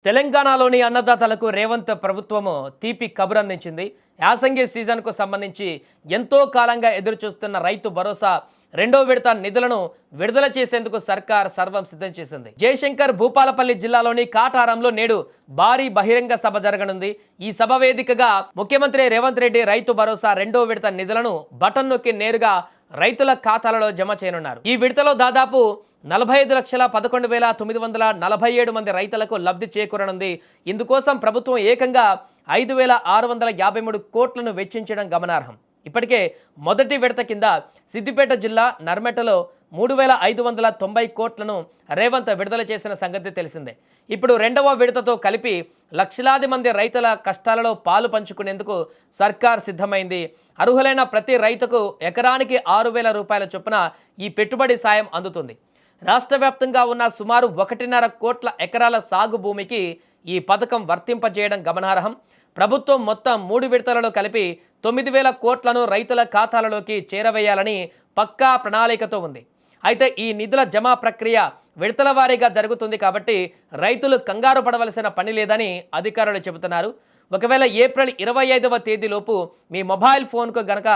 తెలంగాణలోని అన్నదాతలకు రేవంత్ ప్రభుత్వము తీపి కబురు అందించింది. యాసంగి సీజన్కు సంబంధించి ఎంతో కాలంగా ఎదురుచూస్తున్న రైతు భరోసా రెండో విడత నిధులను విడుదల చేసేందుకు సర్కార్ సర్వం సిద్ధం చేసింది. జయశంకర్ భూపాలపల్లి జిల్లాలోని కాటారంలో నేడు భారీ బహిరంగ సభ జరగనుంది. ఈ సభ వేదికగా ముఖ్యమంత్రి రేవంత్ రెడ్డి రైతు భరోసా రెండో విడత నిధులను బటన్ నొక్కి నేరుగా రైతుల ఖాతాలలో జమ చేయనున్నారు. ఈ విడతలో దాదాపు 45,11,947 మంది రైతులకు లబ్ధి చేకూరనుంది. ఇందుకోసం ప్రభుత్వం ఏకంగా 5,653 కోట్లను వెచ్చించడం గమనార్హం. ఇప్పటికే మొదటి విడత కింద సిద్దిపేట జిల్లా నర్మెటలో 3,590 కోట్లను రేవంత్ విడుదల చేసిన సంగతి తెలిసిందే. ఇప్పుడు రెండవ విడతతో కలిపి లక్షలాది మంది రైతుల కష్టాలలో పాలు పంచుకునేందుకు సర్కార్ సిద్ధమైంది. అర్హులైన ప్రతి రైతుకు ఎకరానికి 6,000 రూపాయల చొప్పున ఈ పెట్టుబడి సాయం అందుతుంది. రాష్ట్ర వ్యాప్తంగా ఉన్న సుమారు 1.5 కోట్ల ఎకరాల సాగు భూమికి ఈ పథకం వర్తింపజేయడం గమనార్హం. ప్రభుత్వం మొత్తం 3 విడతలలో కలిపి 9,000 కోట్లను రైతుల ఖాతాలలోకి చేరవేయాలని పక్కా ప్రణాళికతో ఉంది. అయితే ఈ నిధుల జమా ప్రక్రియ విడతల వారీగా జరుగుతుంది కాబట్టి రైతులు కంగారు పడవలసిన పని లేదని అధికారులు చెబుతున్నారు. ఒకవేళ ఏప్రిల్ 25వ తేదీలోపు మీ మొబైల్ ఫోన్కు గనక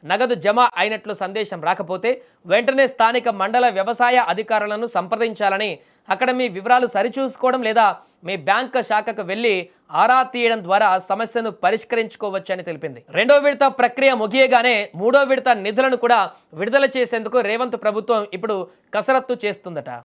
నగదు జమ అయినట్లు సందేశం రాకపోతే వెంటనే స్థానిక మండల వ్యవసాయ అధికారులను సంప్రదించాలని, అక్కడ మీ వివరాలు సరిచూసుకోవడం లేదా మీ బ్యాంక్ శాఖకు వెళ్లి ఆరా తీయడం ద్వారా సమస్యను పరిష్కరించుకోవచ్చని తెలిపింది. రెండో విడత ప్రక్రియ ముగియగానే మూడో విడత నిధులను కూడా విడుదల చేసేందుకు రేవంత్ ప్రభుత్వం ఇప్పుడు కసరత్తు చేస్తుందట.